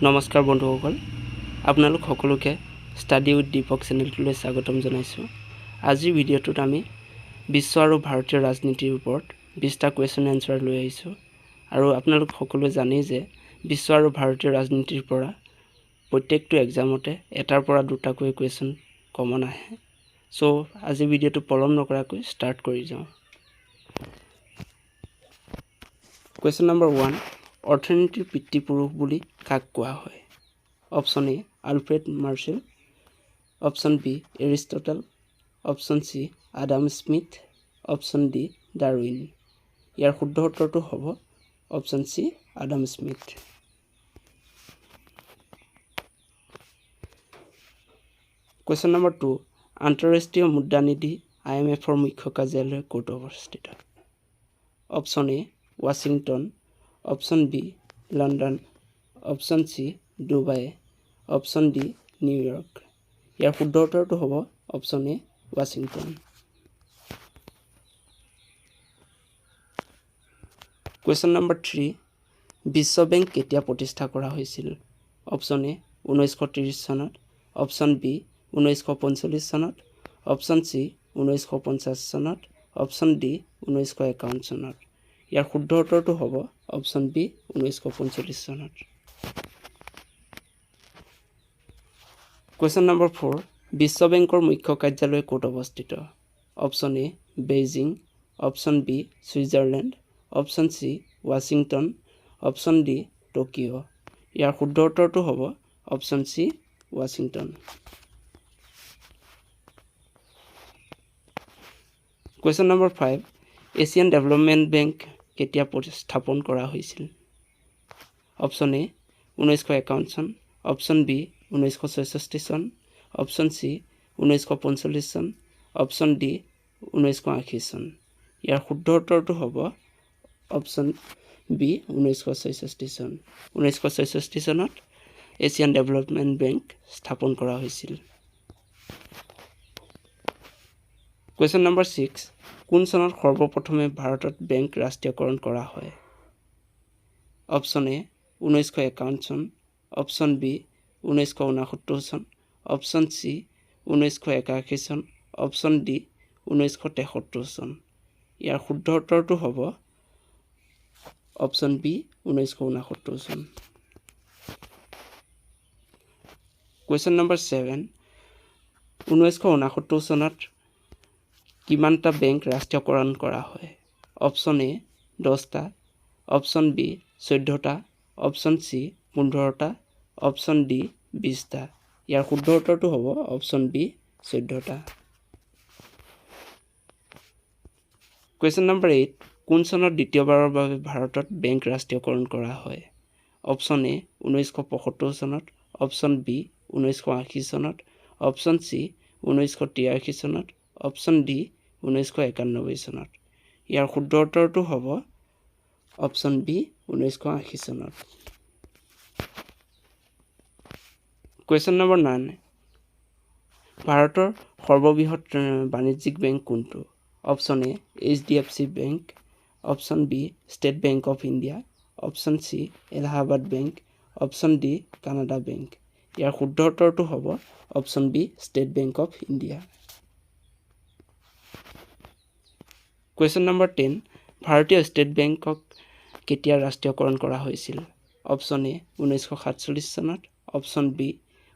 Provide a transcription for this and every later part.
নমস্কাৰ বন্ধুসকল আপোনালোক সকলোকে ষ্টাডি উইথ দীপক চেনেলটোলৈ স্বাগতম জনাইছোঁ। আজিৰ ভিডিঅ'টোত আমি বিশ্ব আৰু ভাৰতীয় ৰাজনীতিৰ ওপৰত 20টা কুৱেশ্যন এনচাৰ লৈ আহিছোঁ আৰু আপোনালোক সকলোৱে জানেই যে বিশ্ব আৰু ভাৰতীয় ৰাজনীতিৰ পৰা প্ৰত্যেকটো এক্সামতে এটাৰ পৰা দুটাকৈ কুৱেশ্যন কমন আহে। সো আজিৰ ভিডিঅ'টো পলম নকৰাকৈ ষ্টাৰ্ট কৰি যাওঁ। কুৱেশ্যন নম্বৰ 1, অৰ্থনীতিৰ পিতৃপুৰুষ বুলি কাক কোৱা হয়? Option A Alfred Marshall, option B Aristotle, option C Adam Smith, option D Darwin. ইয়াৰ শুদ্ধ উত্তৰটো হ'ব option C Adam Smith. Question number 2, আন্তঃৰাষ্ট্ৰীয় মুদ্ৰা নিধি IMFৰ মুখ্য কাৰ্যালয় ক'ত অৱস্থিত? Option A Washington, option B London, option C Dubai, option D New York. ইয়াৰ শুদ্ধ উত্তৰটো হ'ব option A Washington. Question number 3, বিশ্ব বেংক কেতিয়া প্ৰতিষ্ঠা কৰা হৈছিল? অপশ্যন এ 1930 চনত, অপশ্যন বি 1945 চনত, অপশ্যন চি 1950 চনত, অপশ্যন ডি 1951 চনত। ইয়াৰ শুদ্ধ উত্তৰটো হ'ব অপশ্যন বি 1945 চনত। কুৱেশ্যন নম্বৰ 4, বিশ্ব বেংকৰ মুখ্য কাৰ্যালয় ক'ত অৱস্থিত? Option A Beijing, option B Switzerland, option C Washington, option D Tokyo'. ইয়াৰ শুদ্ধ উত্তৰটো হ'ব option C Washington. Question number 5, Asian development bank কেতিয়া স্থাপন কৰা হৈছিল? অপশ্যন এ 1951 চন, অপশ্যন বি 1966 চন, অপশ্যন চি 1945 চন, অপশ্যন ডি 1980 চন। ইয়াৰ শুদ্ধ উত্তৰটো হ'ব অপশ্যন বি 1966 চন। 1966 চনত এছিয়ান ডেভেলপমেণ্ট বেংক স্থাপন কৰা হৈছিল। কুৱেশ্যন নম্বৰ 6, কোন চনত সৰ্বপ্ৰথমে ভাৰতত বেংক ৰাষ্ট্ৰীয়কৰণ কৰা হয়? অপশ্যন এ 1951 চন, অপশ্যন বি 1969 চন, অপশ্যন চি 1981 চন, অপশ্যন ডি 1973 চন। ইয়াৰ শুদ্ধ উত্তৰটো হ'ব অপশ্যন বি 1969 চন। কুৱেশ্যন নম্বৰ 7, 1969 চনত কিমানটা বেংক ৰাষ্ট্ৰীয়কৰণ কৰা হয়? অপশ্যন এ 10টা, অপশ্যন বি 14টা, অপশ্যন চি 15টা, অপশ্যন ডি 20টা। ইয়াৰ শুদ্ধ উত্তৰটো হ'ব অপশ্যন বি 14টা। কুৱেশ্যন নম্বৰ 8, কোন চনত দ্বিতীয়বাৰৰ বাবে ভাৰতত বেংক ৰাষ্ট্ৰীয়কৰণ কৰা হয়? অপশ্যন এ 1975 চনত, অপশ্যন বি 1980 চনত, অপশ্যন চি 1983 চনত, অপশ্যন ডি 1991 চনত। ইয়াৰ শুদ্ধ উত্তৰটো হ'ব অপশ্যন বি 1980 চনত। কুৱেশ্যন নম্বৰ 9, ভাৰতৰ সৰ্ববৃহৎ বাণিজ্যিক বেংক কোনটো? Option A HDFC bank, option B state bank of India, option C Allahabad bank, option D Canada bank. ইয়াৰ শুদ্ধ উত্তৰটো হ'ব option B state bank of India. Question number 10, ভাৰতীয় ষ্টেট বেংকক কেতিয়া ৰাষ্ট্ৰীয়কৰণ কৰা হৈছিল? অপশ্যন এ 1947 চনত, অপশ্যন বি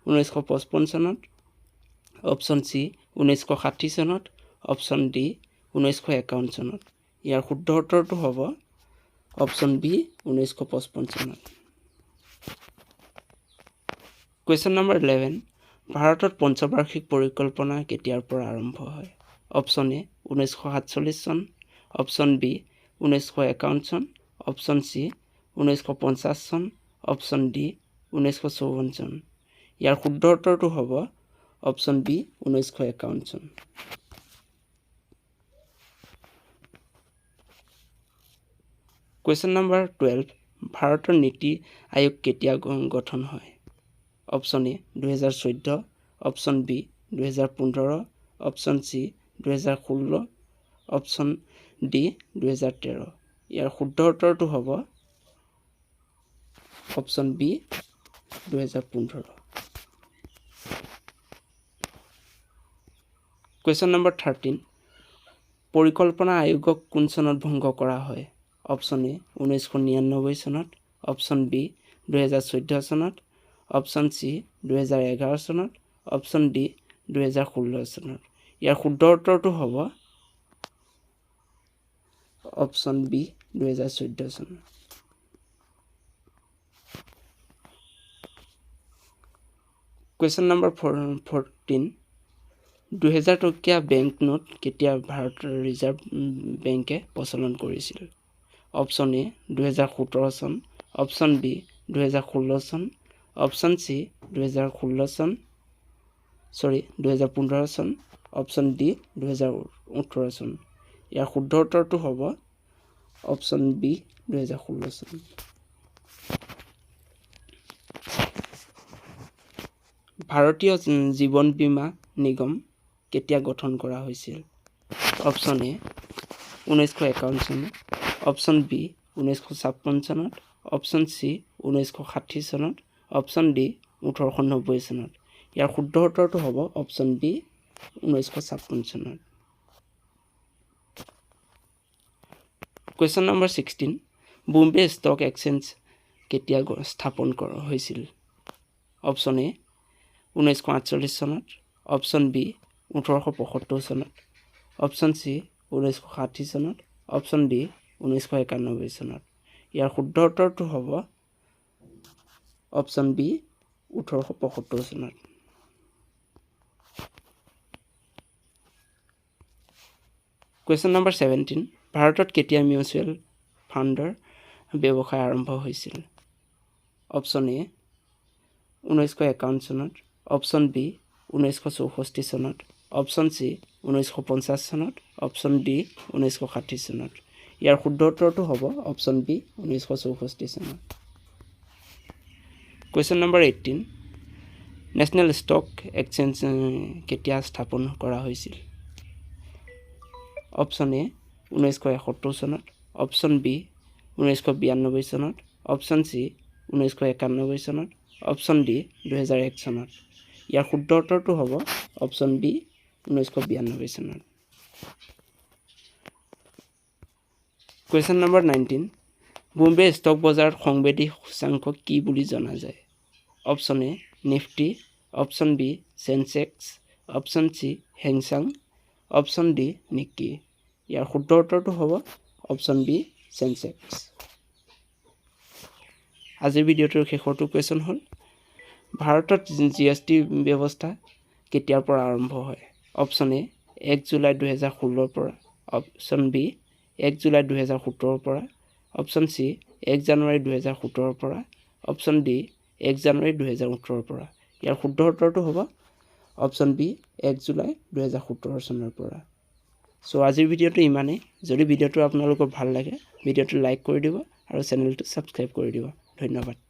1955 চনত, অপশ্যন চি 1960 চনত, অপশ্যন ডি 1951 চনত। ইয়াৰ শুদ্ধ উত্তৰটো হ'ব অপশ্যন বি 1955 চনত। কুৱেশ্যন নম্বৰ 11, ভাৰতত পঞ্চবাৰ্ষিক পৰিকল্পনা কেতিয়াৰ পৰা আৰম্ভ হয়? অপশ্যন এ 1947 চন, অপশ্যন বি 1951 চন, অপশ্যন চি 1950 চন, অপশ্যন ডি 1954 চন। ইয়াৰ শুদ্ধ উত্তৰটো হ'ব অপশ্যন বি 1951 চন। কুৱেশ্যন নম্বৰ 12, ভাৰতৰ নীতি আয়োগ কেতিয়া গঠন হয়? Option A 2014, option B 2015, option C 2016, option D 2013। ইয়াৰ শুদ্ধ উত্তৰটো হ'ব অপশ্যন বি 2015 Question number 13 পৰিকল্পনা আয়োগক কোন চনত ভংগ কৰা হয় অপচন এ 1999 চনত অপচন বি 2014 চনত অপচন সি 2011 চনত অপচন ডি 2016 চনত ইয়াৰ শুদ্ধ উত্তৰটো হ'ব অপচন বি 2014 চনত Question number 14 2000 টকীয়া বেংক নোট কেতিয়া ভাৰতৰ ৰিজাৰ্ভ বেংকে প্ৰচলন কৰিছিল অপচন এ 2017 চন অপচন বি 2016 চন অপচন সি 2015 চন অপচন ডি 2018 চন ইয়াৰ শুদ্ধ উত্তৰটো হ'ব অপচন বি 2016 চন ভাৰতীয় জীৱন বীমা নিগম কেতিয়া গঠন কৰা হৈছিল অপচন এ 1951 চনত অপচন বি 1956 চনত অপচন সি 1960 চনত অপচন ডি 1890 চনত ইয়াৰ শুদ্ধ উত্তৰটো হ'ব অপচন বি 1956 চনত Question number 16 Bombay Stock Exchange কেতিয়া স্থাপন কৰা হৈছিল অপচন এ 1948 চনত অপচন বি 1875 চনত অপচন সি 1960 চনত অপচন ডি 1991 চনত ইয়াৰ শুদ্ধ উত্তৰটো হ'ব অপচন বি 1875 চনত Question number 17 ভাৰতত কেতিয়া মিউচুৱেল ফাণ্ডৰ ব্যৱসায় আৰম্ভ হৈছিল অপচন এ 1951 চনত অপচন বি 1964 চনত অপচন সি 1950 চনত অপচন ডি 1960 চনত ইয়াৰ শুদ্ধ উত্তৰটো হ'ব অপচন বি 1964 চনত Question number 18 national stock exchange কেতিয়া স্থাপন কৰা হৈছিল অপচন এ 1971 চনত অপচন বি 1992 চনত অপচন সি 1991 চনত অপচন ডি 2001 চনত ইয়াৰ শুদ্ধ উত্তৰটো হ'ব অপচন বি 1992 চনত Question number 19 বোম্বে ষ্টক বজাৰত সংবেদী সূচাংক কি বুলি জনা যায় option A Nifty option B Sensex option C Hang Seng option D Nikkei ইয়াৰ শুদ্ধ উত্তৰটো হ'ব অপচন বি সেনসেক্স আজিৰ ভিডিঅ'টোৰ শেষৰটো কোৱেশ্চন হ'ল ভাৰতত জিএসটি ব্যৱস্থা কেতিয়াৰ পৰা আৰম্ভ হয় অপচন এ 1 জুলাই 2016 পৰা অপচন বি 1 জুলাই 2017 পৰা অপচন সি 1 জানুৱাৰী 2017 পৰা অপচন ডি 1 জানুৱাৰী 2018 পৰা ইয়াৰ শুদ্ধ উত্তৰটো হ'ব অপচন বি 1 জুলাই 2017 চনৰ পৰা সো আজিৰ ভিডিঅ'টো ইমানেই যদি ভিডিঅ'টো আপোনালোকৰ ভাল লাগে ভিডিঅ'টো লাইক কৰি দিব আৰু চেনেলটো সাবস্ক্ৰাইব কৰি দিব ধন্যবাদ